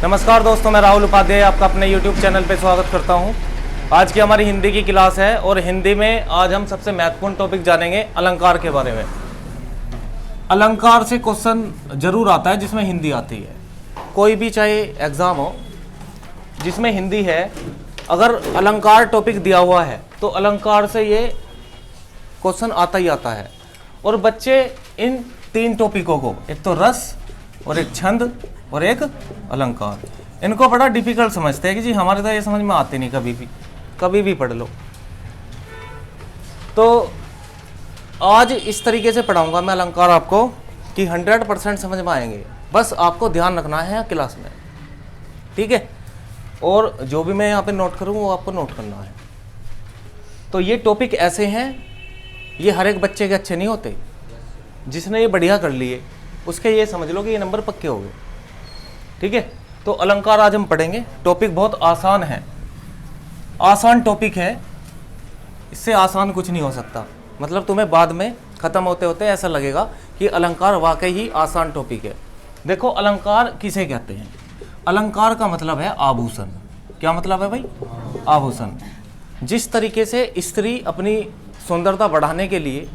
नमस्कार दोस्तों, मैं राहुल उपाध्याय आपका अपने YouTube चैनल पे स्वागत करता हूं। आज की हमारी हिंदी की क्लास है और हिंदी में आज हम सबसे महत्वपूर्ण टॉपिक जानेंगे अलंकार के बारे में। अलंकार से क्वेश्चन जरूर आता है जिसमें हिंदी आती है। कोई भी चाहे एग्जाम हो जिसमें हिंदी है, अगर अलंकार टॉपिक दिया हुआ है तो अलंकार से ये क्वेश्चन आता ही आता है। और बच्चे इन तीन टॉपिकों को, एक तो रस और एक छंद और एक अलंकार, इनको बड़ा डिफिकल्ट समझते हैं कि जी हमारे तो ये समझ में आते नहीं, कभी भी पढ़ लो। तो आज इस तरीके से पढ़ाऊंगा मैं अलंकार आपको कि 100% समझ में आएंगे। बस आपको ध्यान रखना है क्लास में, ठीक है। और जो भी मैं यहाँ पे नोट करूँ वो आपको नोट करना है। तो ये टॉपिक ऐसे हैं, ये हर एक बच्चे के अच्छे नहीं होते। जिसने ये बढ़िया कर लिए उसके ये समझ लो कि ये नंबर पक्के हो गए, ठीक है। तो अलंकार आज हम पढ़ेंगे। टॉपिक बहुत आसान है, आसान टॉपिक है, इससे आसान कुछ नहीं हो सकता। मतलब तुम्हें बाद में खत्म होते होते ऐसा लगेगा कि अलंकार वाकई ही आसान टॉपिक है। देखो अलंकार किसे कहते हैं? अलंकार का मतलब है आभूषण। क्या मतलब है भाई? आभूषण। जिस तरीके से स्त्री अपनी सुंदरता बढ़ाने के लिए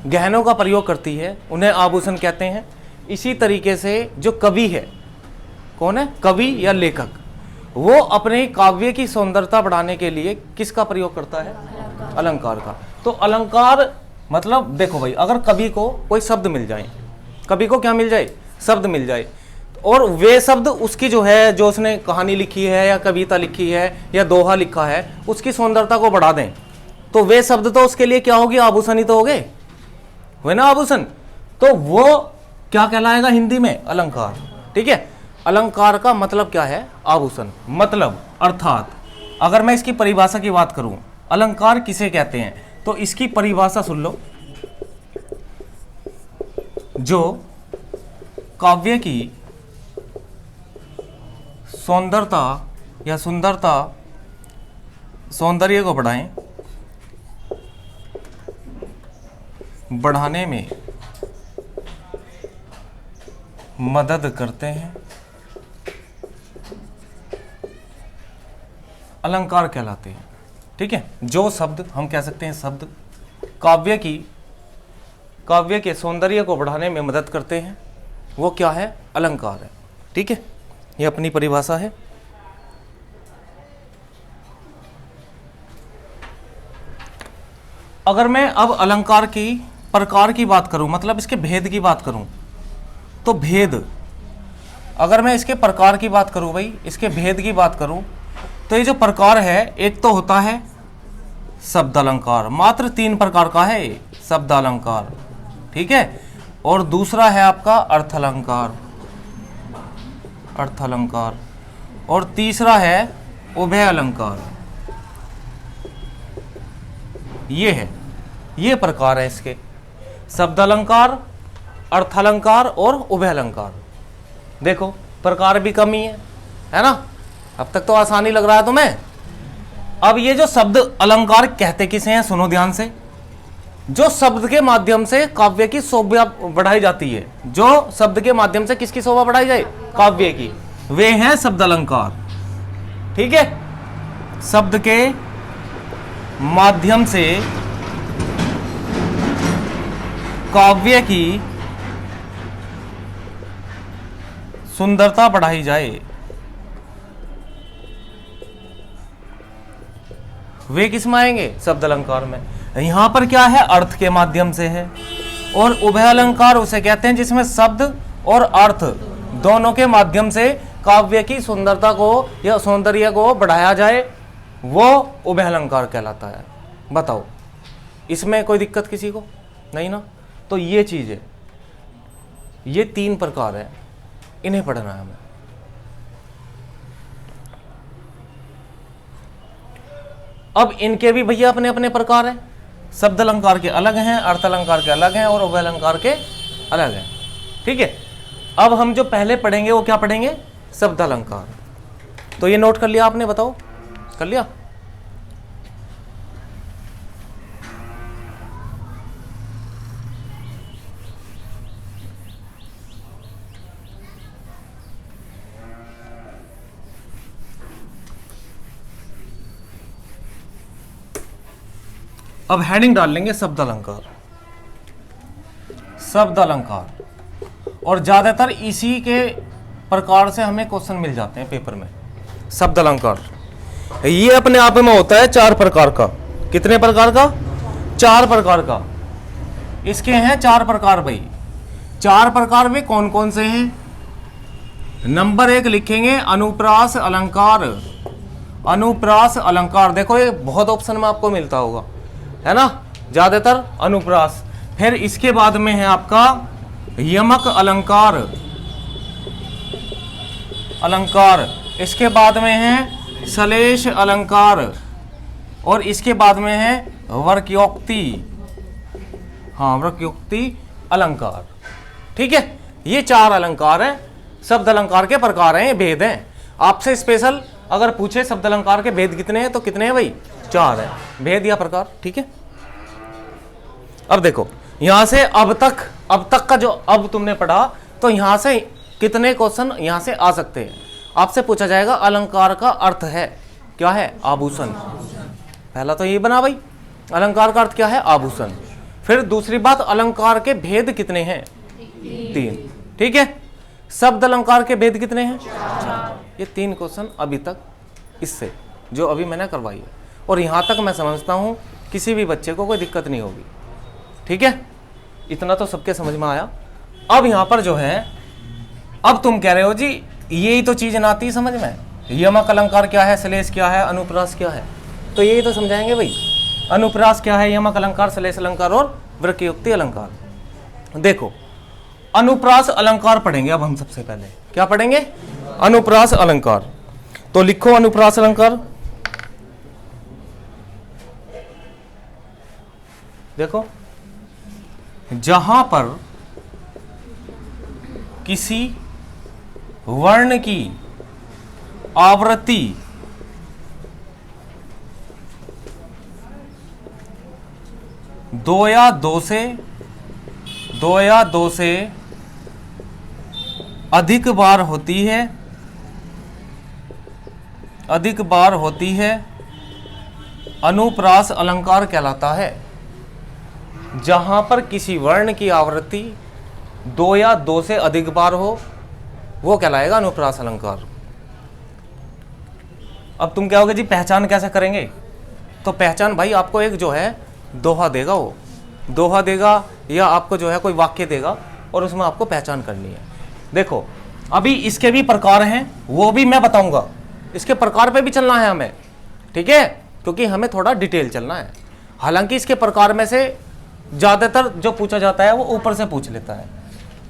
गहनों का प्रयोग करती है उन्हें आभूषण कहते हैं। इसी तरीके से जो कवि है, कौन है? कवि या लेखक, वो अपने काव्य की सुंदरता बढ़ाने के लिए किसका प्रयोग करता है? अलंकार का। तो अलंकार मतलब देखो भाई, अगर कवि को कोई शब्द मिल जाए, कवि को क्या मिल जाए? शब्द मिल जाए, और वे शब्द उसकी जो है, जो उसने कहानी लिखी है या कविता लिखी है या दोहा लिखा है, उसकी सुंदरता को बढ़ा दें, तो वे शब्द तो उसके लिए क्या होगी? आभूषण ही तो हो गए, हुए ना आभूषण। तो वो क्या कहलाएगा हिंदी में? अलंकार, ठीक है। अलंकार का मतलब क्या है? आभूषण। मतलब अर्थात अगर मैं इसकी परिभाषा की बात करूं, अलंकार किसे कहते हैं, तो इसकी परिभाषा सुन लो। जो काव्य की सौंदर्यता या सौंदर्य को बढ़ाने में मदद करते हैं, अलंकार कहलाते हैं, ठीक है। जो शब्द हम कह सकते हैं, शब्द काव्य के सौंदर्य को बढ़ाने में मदद करते हैं, वो क्या है? अलंकार है, ठीक है। ये अपनी परिभाषा है। अगर मैं अब अलंकार की प्रकार की बात करूं, मतलब इसके भेद की बात करूं, तो भेद, अगर मैं इसके प्रकार की बात करूं भाई, इसके भेद की बात करूं, तो ये जो प्रकार है, एक तो होता है शब्द अलंकार, मात्र 3 प्रकार का है ये शब्द अलंकार, ठीक है। और दूसरा है आपका अर्थ अलंकार, और तीसरा है उभय अलंकार। ये प्रकार है इसके, शब्द अलंकार, अर्थ अलंकार और उभय अलंकार। देखो प्रकार भी कम ही है ना। अब तक तो आसानी लग रहा है तुम्हें। अब ये जो शब्द अलंकार कहते किसे हैं, सुनो ध्यान से। जो शब्द के माध्यम से काव्य की शोभा बढ़ाई जाती है, जो शब्द के माध्यम से किसकी शोभा बढ़ाई जाए? काव्य की, वे हैं शब्द अलंकार, ठीक है। शब्द के माध्यम से काव्य की सुंदरता बढ़ाई जाए, वे किस में आएंगे? शब्द अलंकार में। यहां पर क्या है? अर्थ के माध्यम से है। और उभय अलंकार उसे कहते हैं जिसमें शब्द और अर्थ दोनों के माध्यम से काव्य की सुंदरता को या सौंदर्य को बढ़ाया जाए, वो उभय अलंकार कहलाता है। बताओ, इसमें कोई दिक्कत किसी को? नहीं ना। तो ये चीज है, ये 3 प्रकार है, इन्हें पढ़ना है हमें। अब इनके भी भैया अपने अपने प्रकार हैं। शब्द अलंकार के अलग हैं, अर्थ अलंकार के अलग हैं और उभय अलंकार के अलग हैं, ठीक है। अब हम जो पहले पढ़ेंगे वो क्या पढ़ेंगे? शब्द अलंकार। तो ये नोट कर लिया आपने? बताओ, कर लिया? अब हेडिंग डाल लेंगे शब्द अलंकार, शब्द अलंकार। और ज्यादातर इसी के प्रकार से हमें क्वेश्चन मिल जाते हैं पेपर में। शब्द अलंकार ये अपने आप में होता है 4 प्रकार का। कितने प्रकार का? 4 प्रकार का। इसके हैं 4 प्रकार भाई। 4 प्रकार में कौन कौन से हैं? नंबर 1 लिखेंगे अनुप्रास अलंकार। अनुप्रास अलंकार, देखो ये बहुत ऑप्शन में आपको मिलता होगा, है ना, ज्यादातर अनुप्रास। फिर इसके बाद में है आपका यमक अलंकार, अलंकार। इसके बाद में है सलेश अलंकार, और इसके बाद में है वर्क्योक्ति, हाँ वर्क्योक्ति अलंकार। ठीक है, ये 4 अलंकार हैं, शब्द अलंकार के प्रकार हैं, भेद हैं। आपसे स्पेशल अगर पूछे शब्द अलंकार के भेद कितने हैं तो कितने हैं भाई? 4 है, भेद या प्रकार। ठीक है, अब देखो यहां से अब तक का जो अब तुमने पढ़ा, तो यहां से कितने क्वेश्चन यहां से आ सकते हैं। आपसे पूछा जाएगा अलंकार का अर्थ है क्या है? आभूषण। पहला तो ये बना भाई, अलंकार का अर्थ क्या है? आभूषण। फिर दूसरी बात, अलंकार के भेद कितने हैं? 3। ठीक है, शब्द अलंकार के भेद कितने हैं? 4। ये 3 क्वेश्चन अभी तक इससे जो अभी मैंने करवाई है, और यहां तक मैं समझता हूं किसी भी बच्चे को कोई दिक्कत नहीं होगी। ठीक है, इतना तो सबके समझ में आया। अब यहां पर जो है, अब तुम कह रहे हो जी यही तो चीज ना आती समझ में, यमक अलंकार क्या है, सलेश क्या है, अनुप्रास क्या है, तो यही तो समझाएंगे भाई। अनुप्रास क्या है, यमक अलंकार, सलेश अलंकार और वर्क्योक्ति अलंकार। देखो अनुप्रास अलंकार पढ़ेंगे अब हम। सबसे पहले क्या पढ़ेंगे? अनुप्रास अलंकार। तो लिखो अनुप्रास अलंकार। देखो, जहां पर किसी वर्ण की आवृत्ति दो या दो से अधिक बार होती है, अनुप्रास अलंकार कहलाता है। जहां पर किसी वर्ण की आवृत्ति 2 या 2 से अधिक बार हो, वो कहलाएगा अनुप्रास अलंकार। अब तुम क्या होगे जी पहचान कैसे करेंगे? तो पहचान भाई आपको एक जो है दोहा देगा, वो दोहा देगा या आपको जो है कोई वाक्य देगा, और उसमें आपको पहचान करनी है। देखो अभी इसके भी प्रकार हैं, वो भी मैं बताऊंगा, इसके प्रकार पे भी चलना है हमें। ठीक है, क्योंकि हमें थोड़ा डिटेल चलना है। हालांकि इसके प्रकार में से ज्यादातर जो पूछा जाता है वो ऊपर से पूछ लेता है।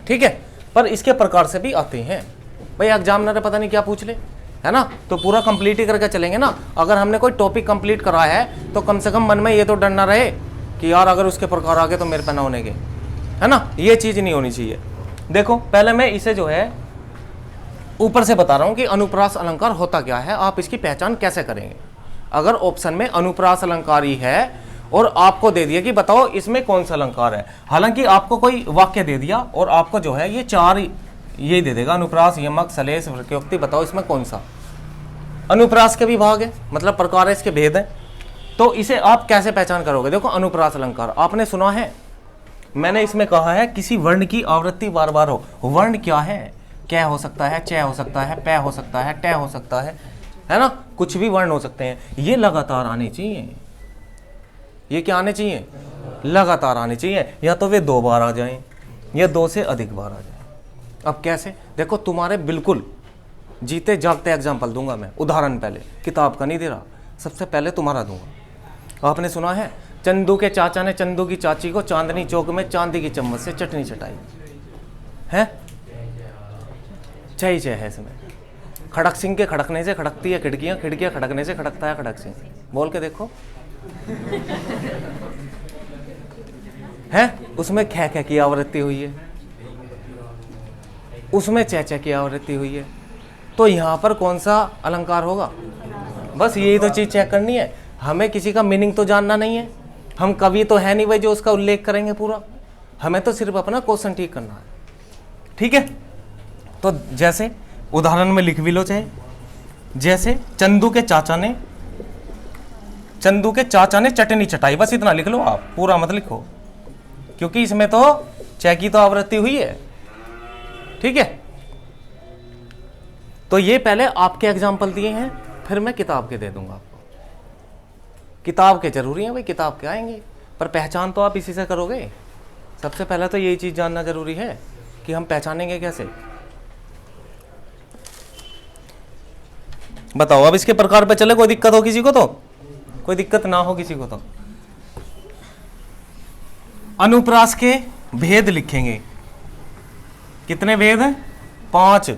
ठीक है, पर इसके प्रकार से भी आते हैं भाई। एग्जामिनर पता नहीं क्या पूछ ले, है ना, तो पूरा कंप्लीट ही करके चलेंगे ना। अगर हमने कोई टॉपिक कंप्लीट करा है तो कम से कम मन में ये तो डर ना रहे कि यार अगर उसके प्रकार आ गए तो मेरे पे ना होने के, है ना, ये चीज नहीं होनी चाहिए। देखो पहले मैं इसे जो है ऊपर से बता रहा हूं कि अनुप्रास अलंकार होता क्या है, आप इसकी पहचान कैसे करेंगे। अगर ऑप्शन में अनुप्रास अलंकार ही है और आपको दे दिया कि बताओ इसमें कौन सा अलंकार है, हालांकि आपको कोई वाक्य दे दिया और आपको जो है ये 4 ये दे देगा, अनुप्रास, यमक, सलेश, वर्क्योक्ति, बताओ इसमें कौन सा। अनुप्रास के भी भाग है, मतलब प्रकार है, इसके भेद है, तो इसे आप कैसे पहचान करोगे। देखो अनुप्रास अलंकार आपने सुना है, मैंने इसमें कहा है किसी वर्ण की आवृत्ति बार बार हो। वर्ण क्या है? कै हो सकता है, चय हो सकता है, पै हो सकता है, टै हो सकता है ना, कुछ भी वर्ण हो सकते हैं। ये लगातार आने चाहिए। ये क्या आने चाहिए? लगातार आने चाहिए, या तो वे 2 बार आ जाएं या 2 से अधिक बार आ जाएं। अब कैसे? देखो तुम्हारे बिल्कुल जीते जागते एग्जाम्पल दूंगा मैं, उदाहरण पहले, किताब का नहीं दे रहा, सबसे पहले तुम्हारा दूंगा। आपने सुना है चंदू के चाचा ने चंदू की चाची को चांदनी चौक में चांदी की चम्मच से चटनी चटाई है। चय है इसमें। खड़क सिंह के खड़कने से खड़कती है खिड़कियां, खिड़कियां खड़कने से खड़कता है खड़क सिंह। बोल के देखो है, उसमें खे खे की आवृत्ति हुई है, उसमें चे चे की आवृत्ति हुई है, तो यहां पर कौन सा अलंकार होगा? बस यही तो चीज चेक करनी है। हमें किसी का मीनिंग तो जानना नहीं है, हम कवि तो है नहीं भाई जो उसका उल्लेख करेंगे पूरा, हमें तो सिर्फ अपना क्वेश्चन ठीक करना है। ठीक है, तो जैसे उदाहरण में लिख भी लो चाहे, जैसे चंदू के चाचा ने चंदू के चाचा ने चटनी चटाई, बस इतना लिख लो आप, पूरा मत लिखो, क्योंकि इसमें तो च की तो आवृत्ति हुई है। ठीक है, तो ये पहले आपके एग्जाम्पल दिए हैं, फिर मैं किताब के दे दूंगा आपको। किताब के जरूरी हैं भाई, किताब के आएंगे, पर पहचान तो आप इसी से करोगे। सबसे पहले तो यही चीज जानना जरूरी है कि हम पहचानेंगे कैसे। बताओ, अब इसके प्रकार पे चले, कोई दिक्कत हो किसी को तो? कोई दिक्कत ना हो किसी को तो। अनुप्रास के भेद लिखेंगे। कितने भेद हैं? 5।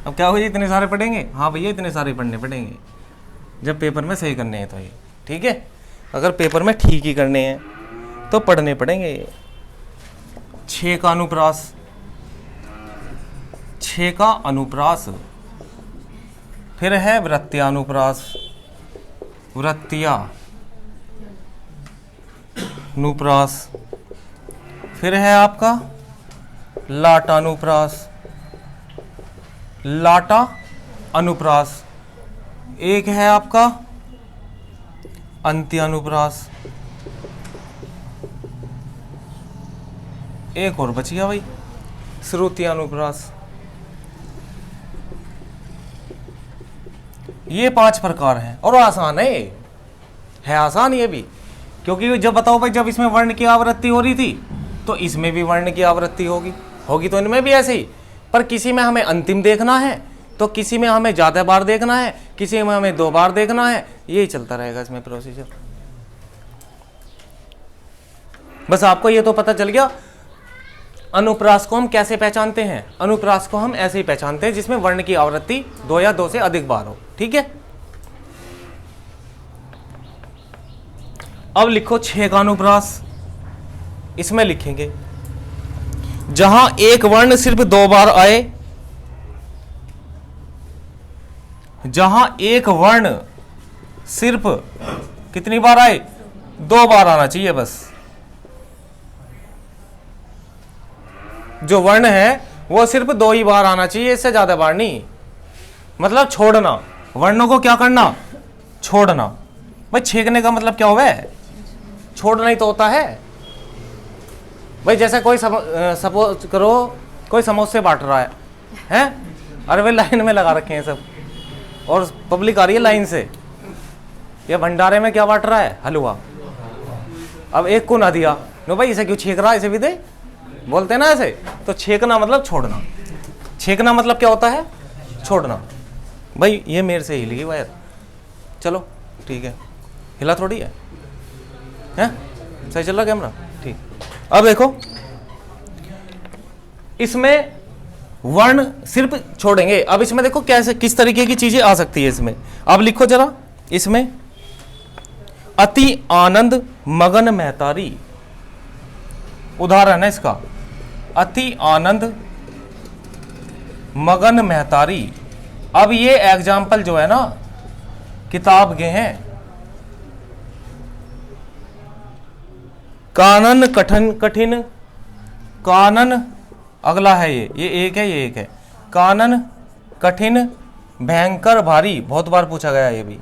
अब क्या हो, इतने सारे पढ़ेंगे? हाँ भैया, इतने सारे पढ़ने पड़ेंगे जब पेपर में सही करने हैं तो ये। ठीक है, अगर पेपर में ठीक ही करने हैं तो पढ़ने पड़ेंगे। 6 का अनुप्रास, 6 का अनुप्रास। फिर है वृत्त्यानुप्रास, वृत्त्यानुप्रास। फिर है आपका लाटानुप्रास, लाटा अनुप्रास। एक है आपका अंत्यानुप्रास। एक और बच गया भाई, श्रुत्यानुप्रास। ये 5 प्रकार हैं और आसान है आसान ये भी, क्योंकि जब बताओ भाई, जब इसमें वर्ण की आवृत्ति हो रही थी तो इसमें भी वर्ण की आवृत्ति होगी तो इनमें भी ऐसे ही। पर किसी में हमें अंतिम देखना है, तो किसी में हमें ज्यादा बार देखना है, किसी में हमें 2 बार देखना है। यही चलता रहेगा इसमें प्रोसीजर। बस आपको ये तो पता चल गया अनुप्रास को हम कैसे पहचानते हैं। अनुप्रास को हम ऐसे ही पहचानते हैं जिसमें वर्ण की आवृत्ति 2 या 2 से अधिक बार हो। ठीक है, अब लिखो 6 का अनुप्रास। इसमें लिखेंगे जहां एक वर्ण सिर्फ 2 बार आए, जहां एक वर्ण सिर्फ कितनी बार आए? 2 बार आना चाहिए बस। जो वर्ण है वो सिर्फ 2 ही बार आना चाहिए, इससे ज्यादा बार नहीं। मतलब छोड़ना, वर्णों को क्या करना? छोड़ना। भाई छेकने का मतलब क्या हुआ है? छोड़ना ही तो होता है भाई। जैसे कोई सपोज करो कोई समोसे बांट रहा है अरे वे लाइन में लगा रखे हैं सब, और पब्लिक आ रही है लाइन से। ये भंडारे में क्या बांट रहा है? हलवा। अब एक को ना दिया, नो भाई इसे क्यों छेक रहा है, इसे भी दे, बोलते हैं ना ऐसे। तो छेकना मतलब छोड़ना। छेकना मतलब क्या होता है? छोड़ना। भाई ये मेरे से हिल गई वायर, चलो ठीक है, हिला थोड़ी है, सही चल रहा कैमरा? ठीक। अब देखो इसमें वर्ण सिर्फ छोड़ेंगे। अब इसमें देखो कैसे किस तरीके की चीजें आ सकती है इसमें। अब लिखो जरा, इसमें अति आनंद मगन महतारी, उदाहरण है इसका, अति आनंद मगन महतारी। अब ये एग्जाम्पल जो है ना किताब के हैं। कानन कठिन कठिन, कानन अगला है ये एक है, ये एक है। कानन कठिन भयंकर भारी, बहुत बार पूछा गया ये भी।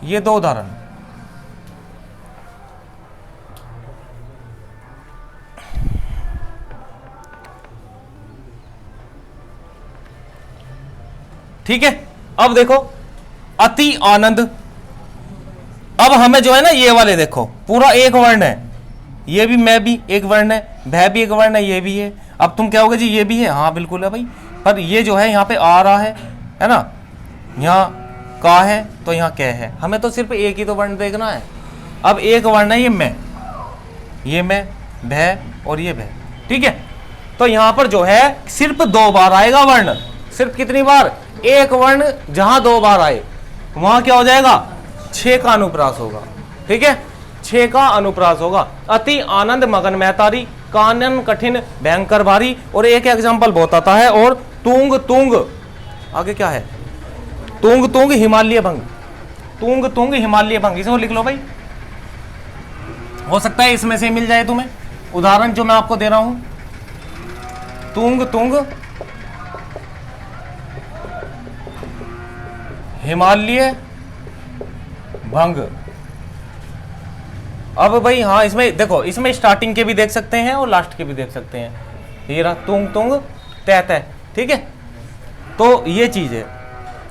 ये 2 उदाहरण। ठीक है, अब देखो अति आनंद। अब हमें जो है ना ये वाले देखो पूरा एक वर्ण है, ये भी मैं भी एक वर्ण है, भय भी एक वर्ण है, ये भी है। अब तुम क्या होगे जी ये भी है, हाँ बिल्कुल है भाई, पर ये जो है यहाँ पे आ रहा है ना, यहाँ का है तो यहाँ कै है। हमें तो सिर्फ एक ही तो वर्ण देखना है। अब एक वर्ण है ये मैं भय और ये भय। ठीक है, तो यहाँ पर जो है सिर्फ 2 बार आएगा वर्ण। सिर्फ कितनी बार? एक वर्ण जहां 2 बार आए वहां क्या हो जाएगा? 6 का अनुप्रास होगा। ठीक है, 6 का अनुप्रास होगा। अति आनंद मगन महतारी, कानन कठिन भयंकर भारी, और एक एग्जांपल बहुत आता है, और तुंग तुंग, आगे क्या है? तुंग तुंग हिमालय भंग, तुंग तुंग हिमालय भंग। इसको लिख लो भाई, हो सकता है इसमें से मिल जाए तुम्हें उदाहरण जो मैं आपको दे रहा हूं। तुंग तुंग हिमालय भंग। अब भाई हाँ, इसमें देखो, इसमें स्टार्टिंग के भी देख सकते हैं और लास्ट के भी देख सकते हैं। ये रहा तुंग तुंग तय तय, ठीक है। तो ये चीज है।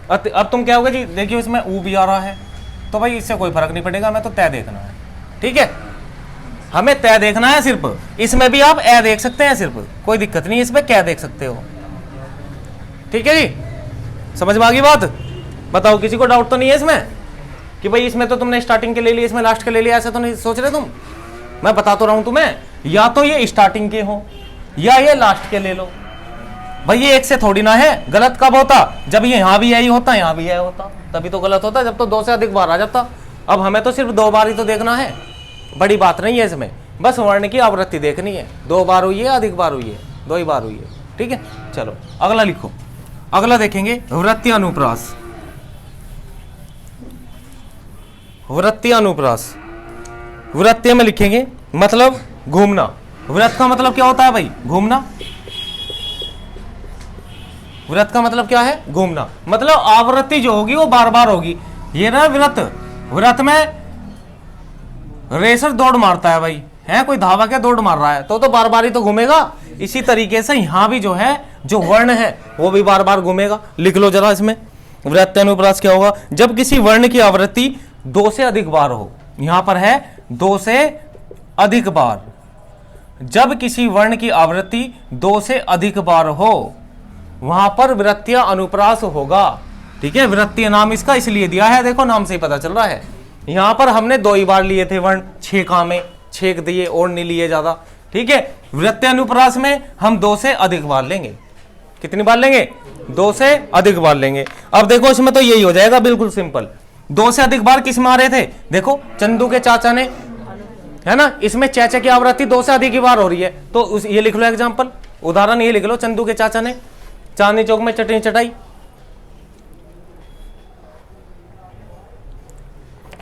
अब तुम क्या होगा जी, देखियो इसमें ऊ भी आ रहा है, तो भाई इससे कोई फर्क नहीं पड़ेगा, हमें तो तय देखना है, ठीक है। हमें तय देखना है सिर्फ। इसमें भी आप ए देख सकते हैं सिर्फ, कोई दिक्कत नहीं, इसमें क्या देख सकते हो, ठीक है जी। समझ में आ गई बात? बताओ, किसी को डाउट तो नहीं है इसमें कि भाई इसमें तो तुमने स्टार्टिंग के ले लिया, इसमें लास्ट के ले लिया, ऐसा तो नहीं सोच रहे तुम? मैं बता तो रहा हूं तुम्हें, या तो ये स्टार्टिंग के हो या ये लास्ट के ले लो। भाई ये एक से थोड़ी ना है। गलत कब होता? जब ये यहां भी यही होता, यहां भी यही होता, तभी तो गलत होता, जब तो 2 से अधिक बार आ जाता। अब हमें तो सिर्फ 2 बार ही तो देखना है, बड़ी बात नहीं है इसमें, बस वर्ण की आवृत्ति देखनी है। 2 बार हुई है, अधिक बार हुई है, 2 ही बार हुई है, ठीक है। चलो अगला लिखो। अगला देखेंगे वृत्तीय अनुप्रास। वृत्तीय अनुप्रास, वृत्तीय में लिखेंगे मतलब घूमना। वृत्त का मतलब क्या होता है भाई? घूमना। वृत्त का मतलब क्या है? घूमना। मतलब आवृत्ति जो होगी वो बार बार होगी। ये ना वृत्त, वृत्त में रेसर दौड़ मारता है भाई, है कोई धावा क्या दौड़ मार रहा है, तो बार बार ही तो घूमेगा। इसी तरीके से यहां भी जो है, जो वर्ण है वो भी बार बार घूमेगा। लिख लो जरा इसमें, वृत्तीय अनुप्रास क्या होगा? जब किसी वर्ण की आवृत्ति 2 से अधिक बार हो। यहां पर है 2 से अधिक बार। जब किसी वर्ण की आवृत्ति 2 से अधिक बार हो, वहां पर वृत्तीय अनुप्रास होगा, ठीक है। वृत्तीय नाम इसका इसलिए दिया है, देखो नाम से ही पता चल रहा है। यहां पर हमने 2 ही बार लिए थे वर्ण, 6 काम में 6 दिए और नहीं लिए ज्यादा, ठीक है। वृत्तीय अनुप्रास में हम 2 से अधिक बार लेंगे। कितनी बार लेंगे? 2 से अधिक बार लेंगे। अब देखो इसमें तो यही हो जाएगा, बिल्कुल सिंपल। 2 से अधिक बार किस में आ रहे थे? देखो चंदू के चाचा ने, है ना, इसमें चाचा की आवृत्ति 2 से अधिक ही बार हो रही है, तो ये लिख लो एग्जाम्पल, उदाहरण ये लिख लो। चंदू के चाचा ने चांदनी चौक में चटनी चटाई।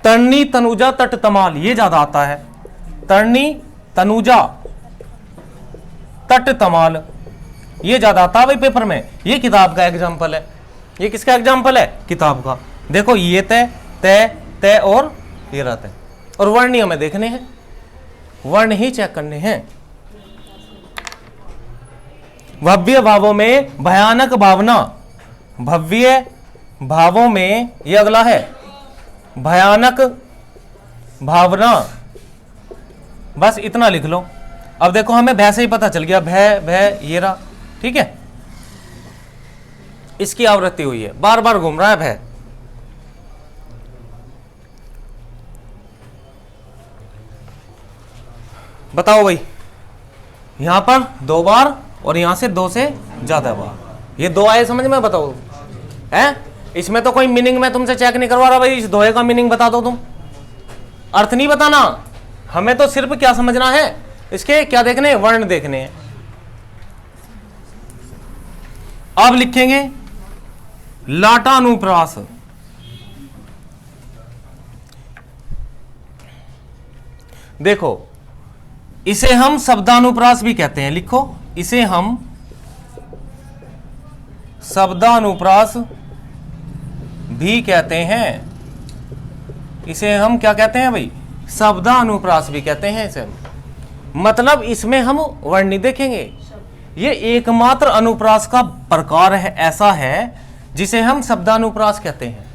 तरनी तनुजा तट तमाल, ये ज्यादा आता है। तरनी तनुजा तट तमाल, ये ज्यादा आता है भाई पेपर में। ये किताब का एग्जाम्पल है। ये किसका एग्जाम्पल है? किताब का। देखो ये तय तय तय और ये रहता है। और वर्ण ही हमें देखने हैं, वर्ण ही चेक करने हैं। भव्य भावों में भयानक भावना। भव्य भावों में, ये अगला है भयानक भावना। बस इतना लिख लो। अब देखो हमें भय से ही पता चल गया, भय भय ये रहा, ठीक है। इसकी आवृत्ति हुई है, बार बार घूम रहा है भय। बताओ भाई, यहां पर 2 बार और यहां से 2 से ज्यादा बार, ये 2 आए समझ में? बताओ है? इसमें तो कोई मीनिंग में तुमसे चेक नहीं करवा रहा भाई, इस दोहे का मीनिंग बता दो तुम, अर्थ नहीं बताना। हमें तो सिर्फ क्या समझना है, इसके क्या देखने हैं? वर्ण देखने हैं। अब लिखेंगे लाटानुप्रास। देखो इसे हम शब्दानुप्रास भी कहते हैं, लिखो इसे हम शब्दानुप्रास भी कहते हैं। इसे हम क्या कहते हैं भाई? शब्दानुप्रास भी कहते हैं इसे। मतलब इसमें हम वर्ण नहीं देखेंगे, ये एकमात्र अनुप्रास का प्रकार है, ऐसा है जिसे हम शब्दानुप्रास कहते हैं।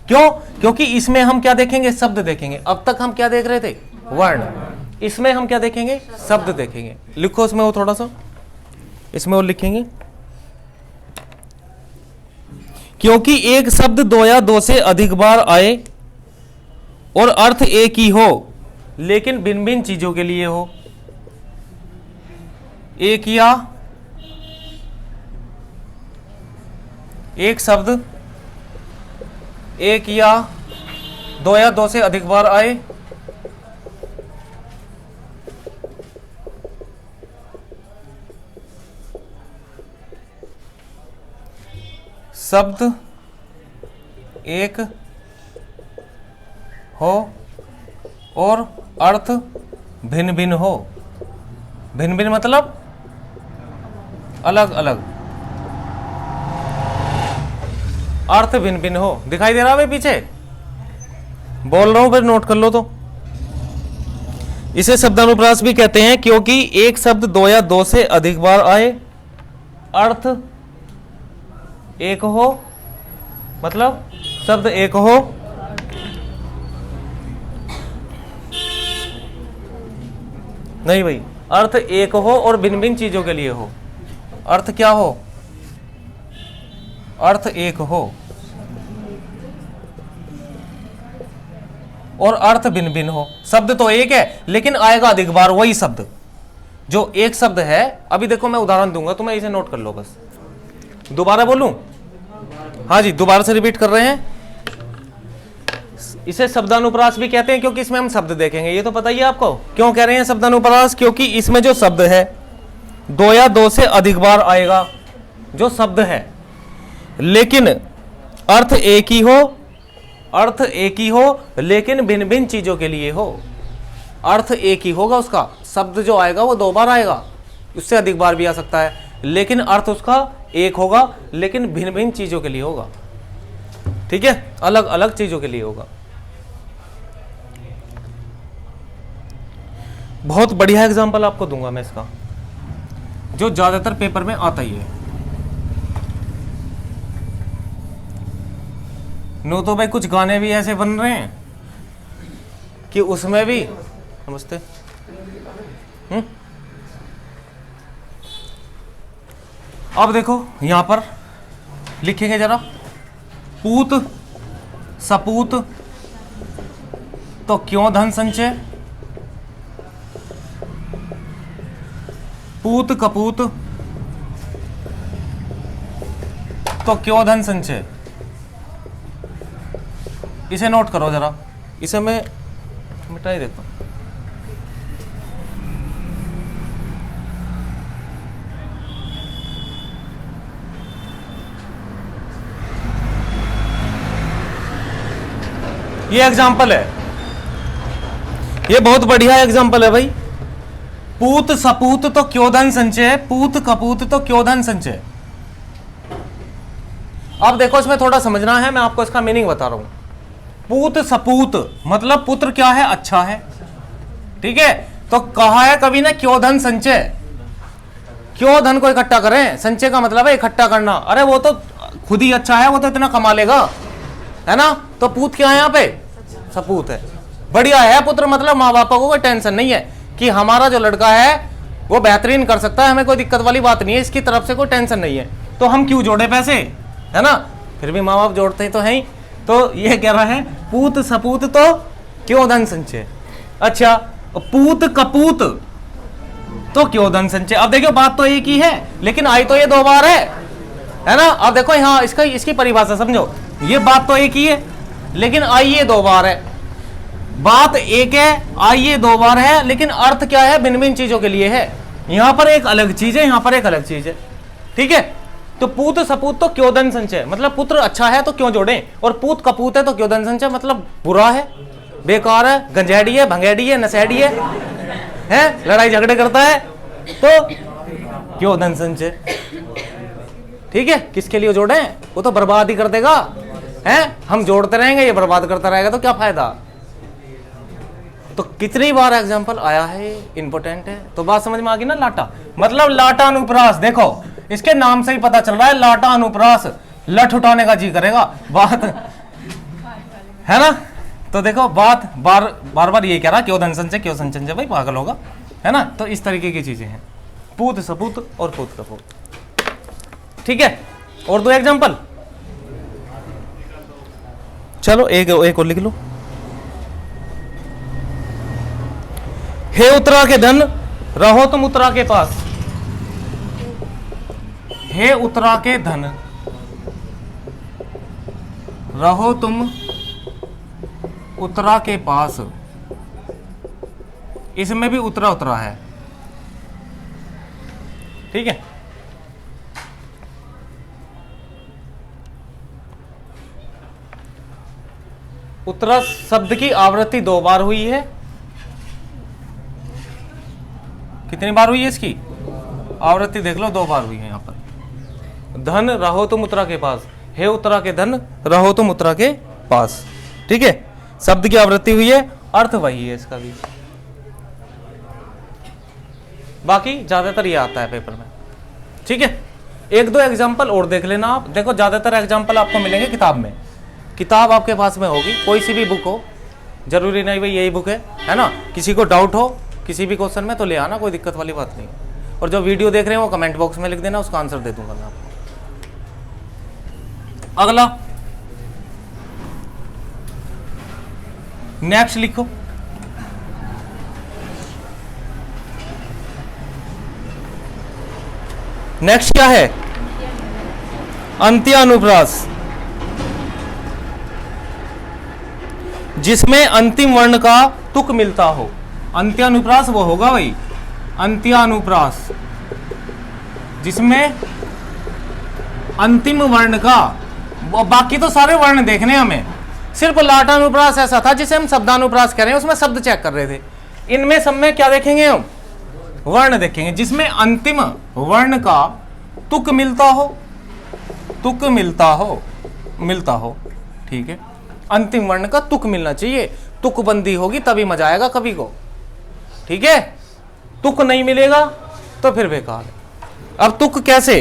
क्यों? क्योंकि इसमें हम क्या देखेंगे? शब्द देखेंगे। अब तक हम क्या देख रहे थे? वर्ण। इसमें हम क्या देखेंगे? शब्द देखेंगे। लिखो इसमें वो थोड़ा सा, इसमें वो लिखेंगे, क्योंकि एक शब्द 2 या 2 से अधिक बार आए और अर्थ एक ही हो लेकिन भिन्न भिन्न चीजों के लिए हो। एक शब्द 1 या 2 से अधिक बार आए शब्द एक हो और अर्थ भिन्न भिन्न हो। भिन्न भिन्न मतलब अलग अलग, अर्थ भिन्न भिन्न हो। दिखाई दे रहा है पीछे? बोल रहा हूं फिर नोट कर लो। तो इसे शब्दानुप्रास भी कहते हैं क्योंकि एक शब्द दो या दो से अधिक बार आए, अर्थ एक हो, मतलब शब्द एक हो, नहीं भाई, अर्थ एक हो और भिन्न भिन्न चीजों के लिए हो। अर्थ क्या हो? अर्थ एक हो और अर्थ भिन्न भिन्न हो। शब्द तो एक है लेकिन आएगा अधिक बार वही शब्द। जो एक शब्द है, अभी देखो मैं उदाहरण दूंगा, तुम्हें इसे नोट कर लो बस। दोबारा बोलूं? हाँ जी, दोबारा से रिपीट कर रहे हैं। इसे शब्दानुप्रास भी कहते हैं क्योंकि इसमें हम शब्द देखेंगे, ये तो पता ही है आपको। क्यों कह रहे हैं शब्दानुप्रास? क्योंकि इसमें जो शब्द है दो या दो से अधिक बार आएगा जो शब्द है, लेकिन अर्थ एक ही हो, अर्थ एक ही हो लेकिन भिन्न भिन्न चीजों के लिए हो। अर्थ एक ही होगा उसका, शब्द जो आएगा वो दो बार आएगा, उससे अधिक बार भी आ सकता है, लेकिन अर्थ उसका एक होगा लेकिन भिन्न भिन्न चीजों के लिए होगा। ठीक है, अलग अलग चीजों के लिए होगा। बहुत बढ़िया एग्जांपल आपको दूंगा मैं इसका, जो ज्यादातर पेपर में आता ही है। नो तो भाई कुछ गाने भी ऐसे बन रहे हैं कि उसमें भी, नमस्ते, अब देखो यहां पर लिखेंगे जरा, पूत सपूत तो क्यों धन संचय, पूत कपूत तो क्यों धन संचय। इसे नोट करो जरा, इसे मैं मिटा ही देता हूं। ये एग्जाम्पल है, ये बहुत बढ़िया एग्जाम्पल है भाई। पूत सपूत तो क्यों धन संचय, पूत कपूत तो क्यों धन संचय। अब देखो इसमें थोड़ा समझना है, मैं आपको इसका मीनिंग बता रहा हूं। पूत सपूत मतलब पुत्र क्या है, अच्छा है, ठीक है। तो कहा है कभी ना क्यों धन संचय, क्यों धन को इकट्ठा करें। संचय का मतलब है इकट्ठा करना। अरे वो तो खुद ही अच्छा है, वो तो इतना कमा लेगा, है ना। तो पूत क्या है यहाँ पे, सपूत है, बढ़िया है। पुत्र मतलब माँ बाप को कोई टेंशन नहीं है कि हमारा जो लड़का है वो बेहतरीन कर सकता है, हमें कोई दिक्कत वाली बात नहीं है, इसकी तरफ से कोई टेंशन नहीं है, तो हम क्यों जोड़े पैसे, है ना। फिर भी माँ बाप जोड़ते ही तो हैं ही। तो ये कह रहा है पूत सपूत तो क्यों धन संचय। अच्छा, पूत कपूत तो क्यों धन संचय। अब देखो बात तो एक ही है लेकिन आई तो ये दो बार है ना। अब देखो यहाँ इसकी परिभाषा समझो, ये बात तो एक ही है लेकिन आई ये दो बार है। बात एक है, आई ये दो बार है, लेकिन अर्थ क्या है, भिन्न भिन्न चीजों के लिए है। यहां पर एक अलग चीज है, यहां पर एक अलग चीज है, ठीक है। तो पूत सपूत तो क्यों धन संचय मतलब पुत्र अच्छा है तो क्यों जोड़ें, और पूत कपूत है तो क्यों धन संचय मतलब बुरा है, बेकार है, गंजेड़ी है, भंगेड़ी है, नशेड़ी है, लड़ाई झगड़े करता है, तो क्यों धन संचय। ठीक है, किसके लिए जोड़े, वो तो बर्बाद ही कर देगा, है। हम जोड़ते रहेंगे, ये बर्बाद करता रहेगा, तो क्या फायदा। तो कितनी बार एग्जाम्पल आया है, इंपॉर्टेंट है। तो बात समझ में आ गई ना। लाटा मतलब लाटा अनुप्रास, देखो इसके नाम से ही पता चल रहा है, लाटा अनुप्रास, लठ उठाने का जी करेगा बात, है ना। तो देखो बात बार बार ये कह रहा क्यों धन संचय, क्यों संचय, भाई पागल होगा, है ना। तो इस तरीके की चीजें हैं, पूत सपूत और पूत कपूत, ठीक है। और दो एग्जाम्पल, चलो एक और लिख लो। हे उत्तरा के धन रहो तुम उत्तरा के पास, हे उत्तरा के धन रहो तुम उत्तरा के पास। इसमें भी उत्तरा उत्तरा है, ठीक है। उत्तरा शब्द की आवृत्ति दो बार हुई है। कितनी बार हुई है इसकी आवृत्ति, देख लो, दो बार हुई है यहाँ पर। धन रहो तुम उत्तरा के पास, हे उत्तरा के धन रहो तुम उत्तरा के पास, ठीक है। शब्द की आवृत्ति हुई है, अर्थ वही है इसका भी। बाकी ज्यादातर ये आता है पेपर में, ठीक है। एक दो एग्जाम्पल और देख लेना आप। देखो ज्यादातर एग्जाम्पल आपको मिलेंगे किताब में, किताब आपके पास में होगी, कोई सी भी बुक हो, जरूरी नहीं भाई यही बुक है ना। किसी को डाउट हो किसी भी क्वेश्चन में तो ले आना, कोई दिक्कत वाली बात नहीं। और जो वीडियो देख रहे हैं वो कमेंट बॉक्स में लिख देना, उसका आंसर दे दूंगा मैं आपको। अगला नेक्स्ट लिखो, नेक्स्ट क्या है? अंत्यानुप्रास, जिसमें अंतिम वर्ण का तुक मिलता हो। अंत्यानुप्रास वो होगा भाई, अंत्यानुप्रास जिसमें अंतिम वर्ण का, बाकी तो सारे वर्ण देखने हमें, सिर्फ लाटानुप्रास ऐसा था जिसे हम शब्दानुप्रास कह रहे हैं, उसमें शब्द चेक कर रहे थे। इनमें सब में क्या देखेंगे हम? वर्ण देखेंगे, जिसमें अंतिम वर्ण का तुक मिलता हो, तुक मिलता हो, ठीक है। अंतिम वर्ण का तुक मिलना चाहिए, तुकबंदी होगी तभी मजा आएगा कवि को, ठीक है। तुक नहीं मिलेगा तो फिर बेकार है। अब तुक कैसे,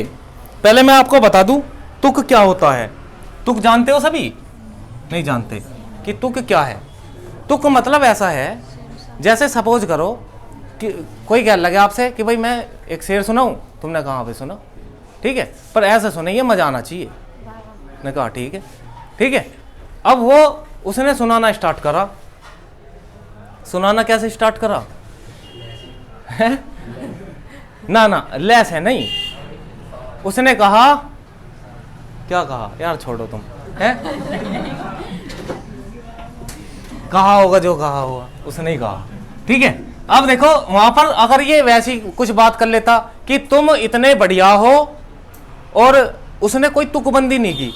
पहले मैं आपको बता दूं तुक क्या होता है। तुक जानते हो सभी? नहीं जानते कि तुक क्या है? तुक मतलब ऐसा है, जैसे सपोज करो कि कोई कह लगे आपसे कि भाई मैं एक शेर सुनाऊं, तुमने कहा भाई सुना, ठीक है, पर ऐसे सुनाइए मजा आना चाहिए। ने कहा ठीक है, ठीक है। अब वो उसने सुनाना स्टार्ट करा, सुनाना कैसे स्टार्ट करा है? ना लेस है नहीं, उसने कहा, क्या कहा यार, छोड़ो तुम, है कहा होगा जो कहा होगा, उसने ही कहा, ठीक है। अब देखो वहां पर अगर ये वैसी कुछ बात कर लेता कि तुम इतने बढ़िया हो, और उसने कोई तुकबंदी नहीं की,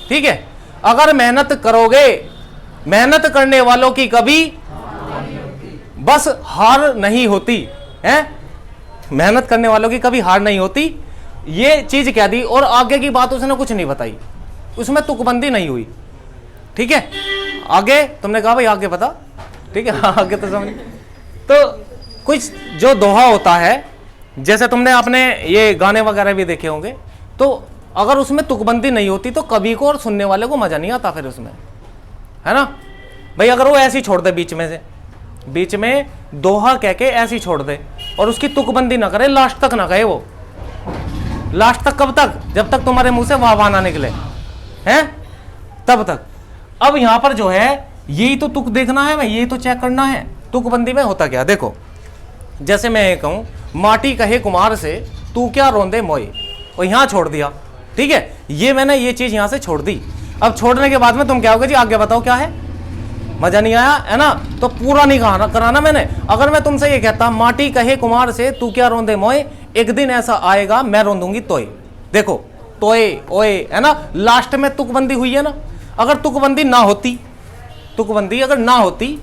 ठीक है। अगर मेहनत करोगे, मेहनत करने वालों की कभी बस हार नहीं होती है, मेहनत करने वालों की कभी हार नहीं होती, ये चीज कह दी। और आगे की बात उसने कुछ नहीं बताई, उसमें तुकबंदी नहीं हुई, ठीक है। आगे तुमने कहा भाई आगे बता, ठीक है, आगे तो समझ। तो कुछ जो दोहा होता है, जैसे तुमने अपने ये गाने वगैरह भी देखे होंगे, तो अगर उसमें तुकबंदी नहीं होती तो कवि को और सुनने वाले को मजा नहीं आता फिर उसमें, है ना भाई। अगर वो ऐसी छोड़ दे बीच में से, बीच में दोहा कह के ऐसी छोड़ दे और उसकी तुकबंदी ना करे, लास्ट तक ना कहे वो, लास्ट तक कब तक? जब तक तुम्हारे मुंह से वाह वाह ना निकले, हैं तब तक। अब यहां पर जो है यही तो तुक देखना है, मैं यही तो चेक करना है तुकबंदी में होता क्या। देखो जैसे मैं ये कहूं, माटी कहे कुमार से तू क्या रोंदे मोए, और यहां छोड़ दिया, ठीक है। ये मैंने ये चीज यहां से छोड़ दी। अब छोड़ने के बाद में तुम क्या होगे जी, आगे बताओ क्या है? मजा नहीं आया है ना, तो पूरा नहीं कराना मैंने। अगर मैं तुमसे ये कहता माटी कहे कुमार से तू क्या रोंदे मोए, एक दिन ऐसा आएगा मैं रोंदूंगी तोय। देखो तोय ओए है ना, लास्ट में तुकबंदी हुई है ना। अगर तुकबंदी ना होती, तुकबंदी अगर ना होती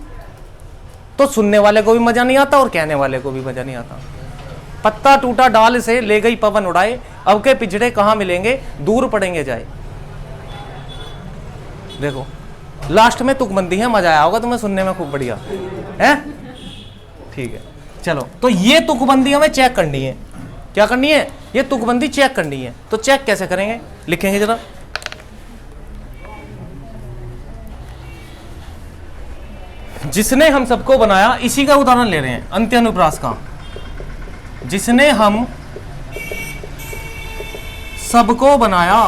तो सुनने वाले को भी मजा नहीं आता और कहने वाले को भी मजा नहीं आता। पत्ता टूटा डाल से ले गई पवन उड़ाए, अब के पिछड़े कहां मिलेंगे दूर पड़ेंगे जाए। देखो लास्ट में तुकबंदी है, मजा आया होगा तुम्हें सुनने में खूब बढ़िया है, ठीक है। चलो तो ये तुकबंदी हमें चेक करनी है, क्या करनी है? ये तुकबंदी चेक करनी है। तो चेक कैसे करेंगे, लिखेंगे जरा। जिसने हम सबको बनाया, इसी का उदाहरण ले रहे हैं अंत्यानुप्रास का। जिसने हम सबको बनाया,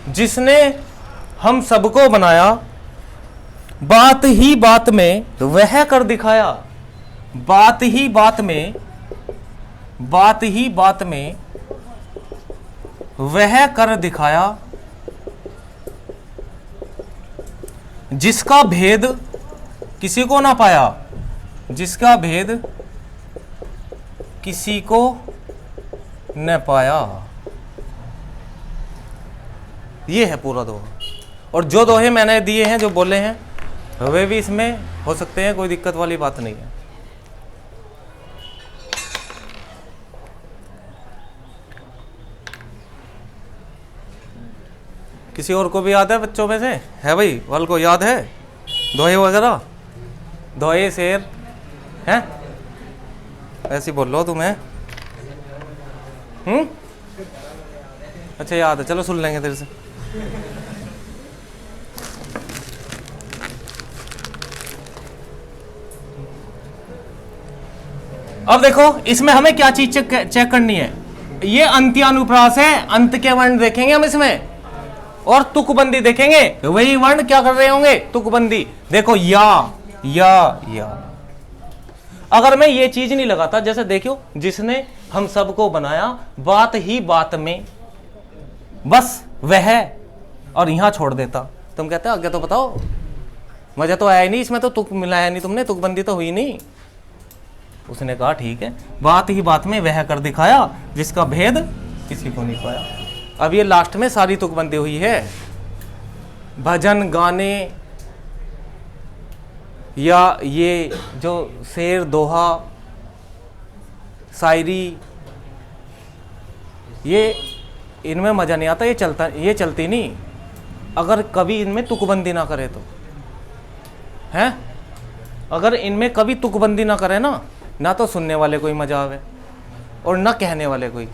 जिसने हम सबको बनाया, बात ही बात में वह कर दिखाया। बात ही बात में, बात ही बात में वह कर दिखाया, जिसका भेद किसी को ना पाया, जिसका भेद किसी को न पाया। ये है पूरा दोहा। और जो दोहे मैंने दिए हैं, जो बोले हैं, वे भी इसमें हो सकते हैं, कोई दिक्कत वाली बात नहीं है। किसी और को भी याद है बच्चों में से? है भाई, वाल को याद है दोहे वगैरह? दोहे शेर हैं? ऐसे बोल लो तुम्हें। अच्छा याद है, चलो सुन लेंगे तेरे से। अब देखो इसमें हमें क्या चीज चेक करनी है। ये अंत्यानुप्रास है, अंत के वर्ण देखेंगे हम इसमें, और तुकबंदी देखेंगे। वही वर्ण क्या कर रहे होंगे? तुकबंदी। देखो या अगर मैं ये चीज नहीं लगाता, जैसे देखियो जिसने हम सबको बनाया बात ही बात में, बस वह, और यहां छोड़ देता, तुम कहते आगे तो बताओ, मजा तो आया नहीं इसमें, तो तुक मिलाया नहीं तुमने, तुकबंदी तो हुई नहीं। उसने कहा ठीक है, बात ही बात में वह कर दिखाया जिसका भेद किसी को नहीं पाया। अब ये लास्ट में सारी तुकबंदी हुई है। भजन गाने या ये जो शेर दोहा शायरी, ये इनमें मजा नहीं आता, ये चलती नहीं अगर कभी इनमें तुकबंदी ना करे तो, हैं? अगर इनमें कभी तुकबंदी ना करे ना तो सुनने वाले को ही मजा आवे, और ना कहने वाले को ही,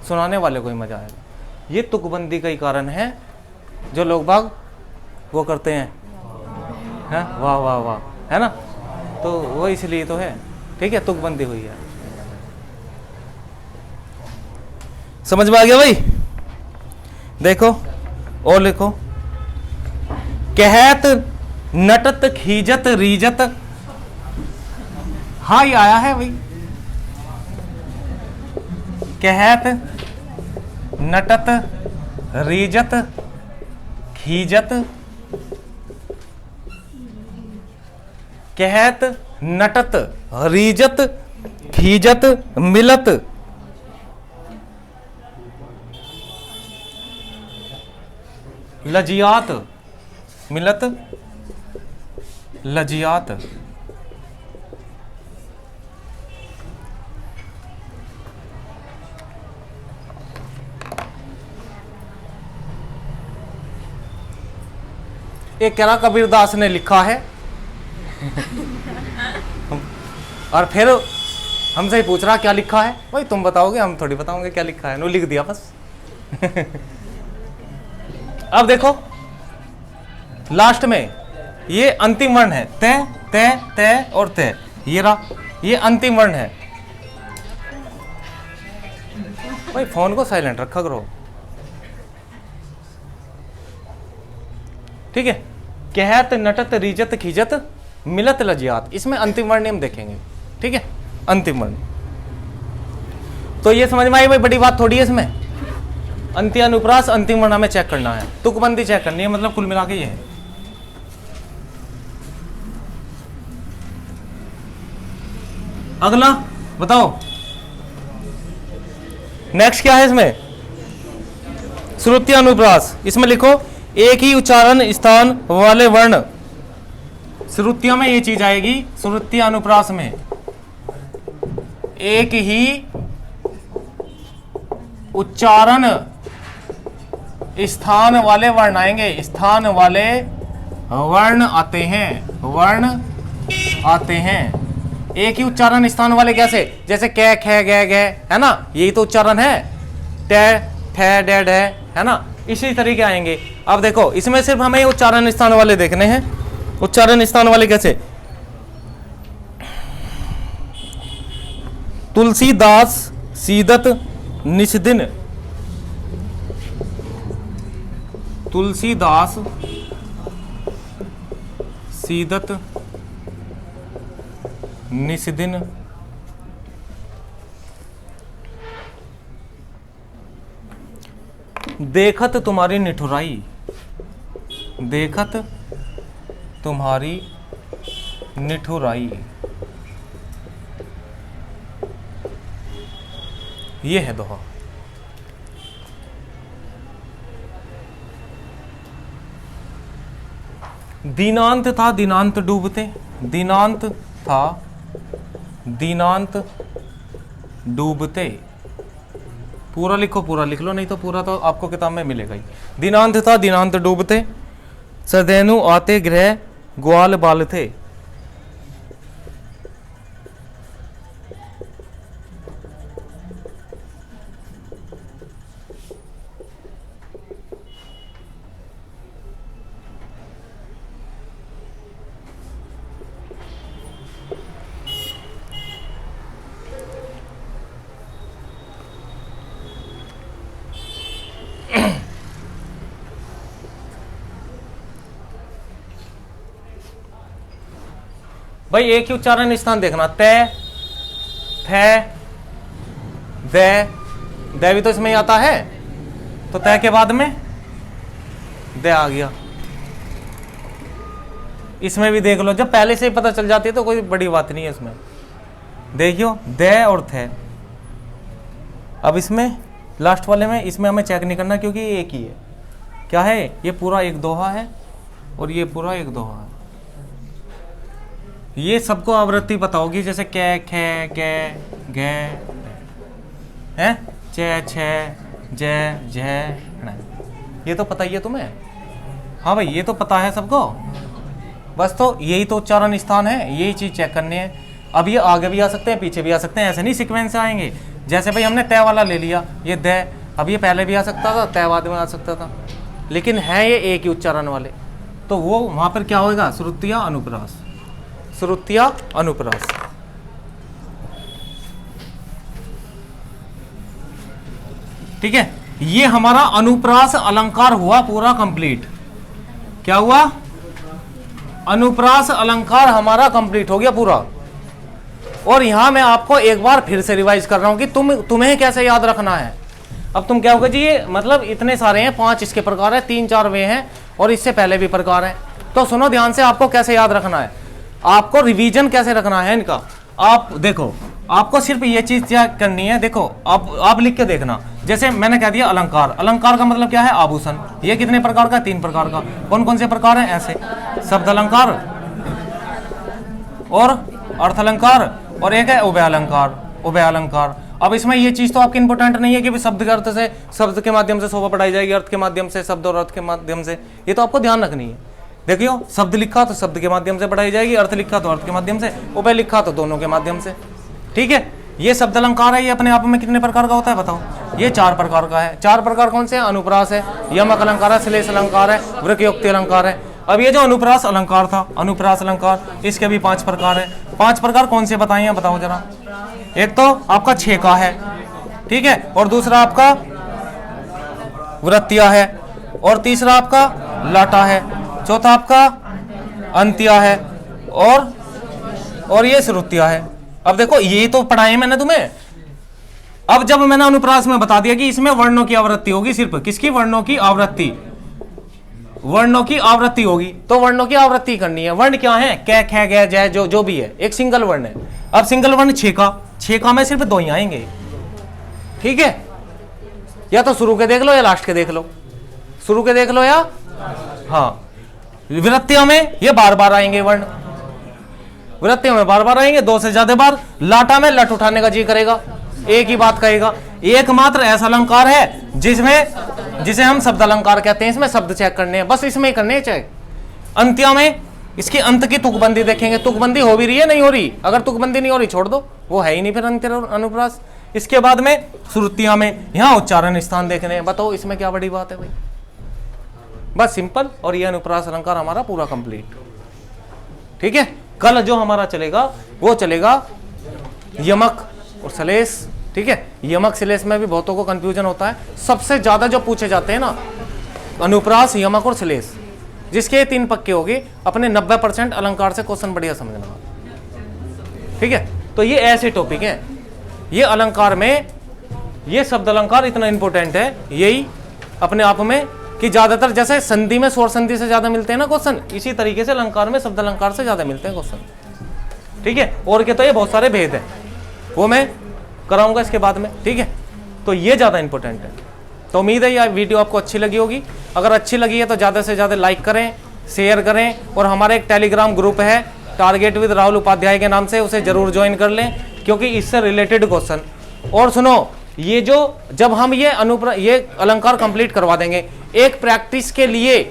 सुनाने वाले को ही मजा आएगा। ये तुकबंदी का ही कारण है जो लोग बाग वो करते हैं वाह वाह वाह, है ना? तो वो इसलिए तो है, ठीक है, तुकबंदी हुई है। समझ में आ गया भाई? देखो और लिखो, कहत नटत खीजत रीजत, हाँ ये आया है भाई। कहत नटत रीजत खीजत, कहत नटत रीजत खीजत मिलत, लजियात मिलत लजियात। एक कह रहा कबीरदास ने लिखा है और फिर हमसे ही पूछ रहा क्या लिखा है। भाई तुम बताओगे, हम थोड़ी बताओगे क्या लिखा है, नो लिख दिया बस। अब देखो लास्ट में ये अंतिम वर्ण है, ते ते ते और ते, ये रहा, ये अंतिम वर्ण है। भाई फोन को साइलेंट रखा करो, ठीक है। कहत नटत रीजत खीजत मिलत लजियात, इसमें अंतिम वर्ण हम देखेंगे, ठीक है, अंतिम वर्ण। तो ये समझ में आई भाई, बड़ी बात थोड़ी है इसमें। अंत्यानुप्रास अंतिम वर्ण हमें चेक करना है, तुकबंदी चेक करनी है, मतलब कुल मिला के ये है। अगला बताओ नेक्स्ट क्या है इसमें? श्रुत्यानुप्रास। इसमें लिखो एक ही उच्चारण स्थान वाले वर्ण, श्रुतियों में ये चीज आएगी। श्रुत्यानुप्रास में एक ही उच्चारण स्थान वाले वर्ण आएंगे, स्थान वाले वर्ण आते हैं, वर्ण आते हैं। एक ही उच्चारण स्थान वाले कैसे? जैसे कै खे गे गे, है ना, यही तो उच्चारण है। टे ठे डे डे, है ना, इसी तरीके आएंगे। अब देखो इसमें सिर्फ हमें उच्चारण स्थान वाले देखने हैं। उच्चारण स्थान वाले कैसे? तुलसीदास सीदत निस्दिन, तुलसीदास सीदत निस्दिन, देखत तुम्हारी निठुराई, देखत तुम्हारी निठुराई, ये है दोहा। दीनांत था दीनांत डूबते, दीनांत था दीनांत डूबते, पूरा लिखो, पूरा लिख लो, नहीं तो पूरा तो आपको किताब में मिलेगा ही। दिनांत था दिनांत डूबते, सदैनु आते ग्रह ग्वाल बाल थे। भाई एक ही उच्चारण स्थान देखना, तय, थे, दे भी तो इसमें ही आता है, तो तय के बाद में दे आ गया। इसमें भी देख लो, जब पहले से ही पता चल जाती है तो कोई बड़ी बात नहीं है इसमें। देखियो दे और थे। अब इसमें लास्ट वाले में इसमें हमें चेक नहीं करना क्योंकि ये एक ही है। क्या है, ये पूरा एक दोहा है और ये पूरा एक दोहा है। ये सबको आवृत्ति पता होगी, जैसे कै, खे, गे, गे है, चे, छे, जय, जय, ये तो पता ही है तुम्हें। हाँ भाई ये तो पता है सबको, बस तो यही तो उच्चारण स्थान है, यही चीज चेक करनी है। अब ये आगे भी आ सकते हैं, पीछे भी आ सकते हैं, ऐसे नहीं सीक्वेंस से आएंगे। जैसे भाई हमने तय वाला ले लिया, ये दे, अब ये पहले भी आ सकता था, तय बाद में आ सकता था, लेकिन है ये एक ही उच्चारण वाले, तो वो वहां पर क्या होगा, श्रुति या अनुप्रास, श्रुति या अनुप्रास। ठीक है, ये हमारा अनुप्रास अलंकार हुआ पूरा कंप्लीट। क्या हुआ, अनुप्रास अलंकार हमारा कंप्लीट हो गया पूरा। और यहां मैं आपको एक बार फिर से रिवाइज कर रहा हूं कि तुम्हें कैसे याद रखना है। अब तुम क्या होगा जी, ये मतलब इतने सारे हैं, 5 इसके प्रकार है, 3-4 वे हैं और इससे पहले भी प्रकार हैं। तो सुनो ध्यान से, आपको कैसे याद रखना है, आपको रिवीजन कैसे रखना है इनका। आप देखो, आपको सिर्फ ये चीज क्या करनी है, देखो आप लिख के देखना। जैसे मैंने कह दिया अलंकार, अलंकार का मतलब क्या है, आभूषण। ये कितने प्रकार का, 3 प्रकार का। कौन कौन से प्रकार हैं, ऐसे शब्द अलंकार और अर्थ अलंकार और एक है उभय अलंकार, उभय अलंकार। अब इसमें ये चीज तो आपकी इंपॉर्टेंट नहीं है कि शब्द के अर्थ से, शब्द के माध्यम से शोभा बढ़ाई जाएगी, अर्थ के माध्यम से शब्द और अर्थ के माध्यम से, ये तो आपको ध्यान रखनी है। देखियो, शब्द लिखा तो शब्द के माध्यम से बढ़ाई जाएगी, अर्थ लिखा तो अर्थ के माध्यम से, उभय लिखा तो दोनों के माध्यम से। ठीक है, ये शब्द अलंकार है, ये अपने आप में कितने प्रकार का होता है बताओ, ये 4 प्रकार का है। 4 प्रकार कौन से हैं, अनुप्रास है, यमक अलंकार है, श्लेष अलंकार है, वृक्कयोक्ति अलंकार है। अब ये जो अनुप्रास अलंकार था, अनुप्रास अलंकार, इसके भी 5 प्रकार है। 5 प्रकार कौन से बताइए बताओ जरा। एक तो आपका छेका है, ठीक है, और दूसरा आपका वृत्तिया है, और तीसरा आपका लाटा है, चौथा आपका अंत्या है, और ये श्रुतिया है। अब देखो ये तो पढ़ाए मैंने तुम्हें। अब जब मैंने अनुप्रास में बता दिया कि इसमें वर्णों की आवृत्ति होगी, सिर्फ किसकी, वर्णों की आवृत्ति, वर्णों की आवृत्ति होगी, तो वर्णों की आवृत्ति करनी है। वर्ण क्या है, कै, खे, गे, जय, जो भी है, एक सिंगल वर्ण है। अब सिंगल वर्ण छेका, छेका में सिर्फ 2 ही आएंगे। ठीक है, या तो शुरू के देख लो या लास्ट के देख लो, शुरू के देख लो या, हाँ। वृत्तियों में ये बार-बार आएंगे वर्ण, वृत्तियों में बार-बार आएंगे, 2 से ज्यादा बार। लाटा में लट उठाने का जी करेगा, एक ही बात कहेगा। एकमात्र ऐसा अलंकार है जिसे हम शब्द अलंकार कहते हैं, इसमें शब्द चेक करने हैं, बस इसमें ही करने हैं चेक। अंत्या में इसकी अंत की तुकबंदी देखेंगे, तुकबंदी हो भी रही है नहीं हो रही, अगर तुकबंदी नहीं हो रही छोड़ दो, वो है ही नहीं फिर अंत्य अनुप्रास। इसके बाद में श्रुतियां में यहाँ उच्चारण स्थान देखने हैं, बताओ इसमें क्या बड़ी बात है भाई, बस सिंपल। और ये अनुप्रास अलंकार हमारा पूरा कंप्लीट। ठीक है, कल जो हमारा चलेगा वो चलेगा यमक और श्लेष। ठीक है, यमक श्लेष में भी बहुतों को कंफ्यूजन होता है। सबसे ज्यादा जो पूछे जाते हैं ना, अनुप्रास, यमक और श्लेष, जिसके ये 3 पक्के होगी, अपने 90% अलंकार से क्वेश्चन बढ़िया समझना। ठीक है, तो ये ऐसे टॉपिक है, ये अलंकार में ये शब्द अलंकार इतना इंपॉर्टेंट है, यही अपने आप में कि ज्यादातर जैसे संधि में स्वर संधि से ज्यादा मिलते हैं ना क्वेश्चन, इसी तरीके से अलंकार में शब्द अलंकार से ज्यादा मिलते हैं क्वेश्चन। ठीक है, और के तो ये बहुत सारे भेद है, वो मैं कराऊंगा इसके बाद में। ठीक है, तो ये ज्यादा इंपॉर्टेंट है। तो उम्मीद है ये वीडियो आपको अच्छी लगी होगी। अगर अच्छी लगी है तो ज्यादा से ज्यादा लाइक करें, शेयर करें, और हमारा एक टेलीग्राम ग्रुप है टारगेट विद राहुल उपाध्याय के नाम से, उसे जरूर ज्वाइन कर लें, क्योंकि इससे रिलेटेड क्वेश्चन। और सुनो, ये जो जब हम ये अलंकार कंप्लीट करवा देंगे, एक प्रैक्टिस के लिए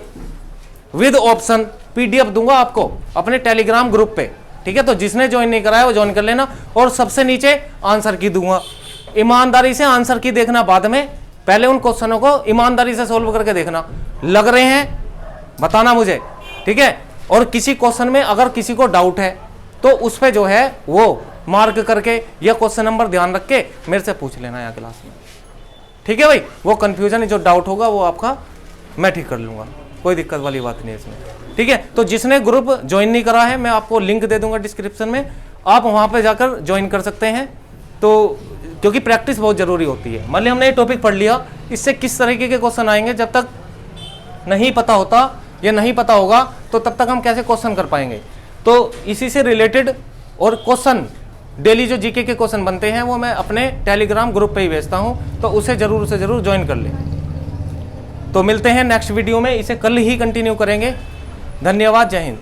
विद ऑप्शन पीडीएफ दूंगा आपको अपने टेलीग्राम ग्रुप पे, ठीक है। तो जिसने ज्वाइन नहीं कराया वो ज्वाइन कर लेना, और सबसे नीचे आंसर की दूंगा। ईमानदारी से आंसर की देखना बाद में, पहले उन क्वेश्चनों को ईमानदारी से सोल्व करके देखना, लग रहे हैं बताना मुझे, ठीक है। और किसी क्वेश्चन में अगर किसी को डाउट है तो उस पे जो है वो मार्क करके या क्वेश्चन नंबर ध्यान रख के मेरे से पूछ लेना यहाँ क्लास में, ठीक है भाई। वो कंफ्यूजन जो डाउट होगा वो आपका मैं ठीक कर लूंगा, कोई दिक्कत वाली बात नहीं है इसमें, ठीक है। तो जिसने ग्रुप ज्वाइन नहीं करा है मैं आपको लिंक दे दूंगा डिस्क्रिप्शन में, आप वहां पे जाकर ज्वाइन कर सकते हैं। तो क्योंकि प्रैक्टिस बहुत जरूरी होती है। मान लिया हमने ये टॉपिक पढ़ लिया, इससे किस तरीके के क्वेश्चन आएंगे जब तक नहीं पता होता या नहीं पता होगा तो तब तक हम कैसे क्वेश्चन कर पाएंगे। तो इसी से रिलेटेड और क्वेश्चन डेली जो जीके के क्वेश्चन बनते हैं वो मैं अपने टेलीग्राम ग्रुप पे ही भेजता हूं, तो उसे जरूर से जरूर ज्वाइन कर लें। तो मिलते हैं नेक्स्ट वीडियो में, इसे कल ही कंटिन्यू करेंगे। धन्यवाद, जय हिंद।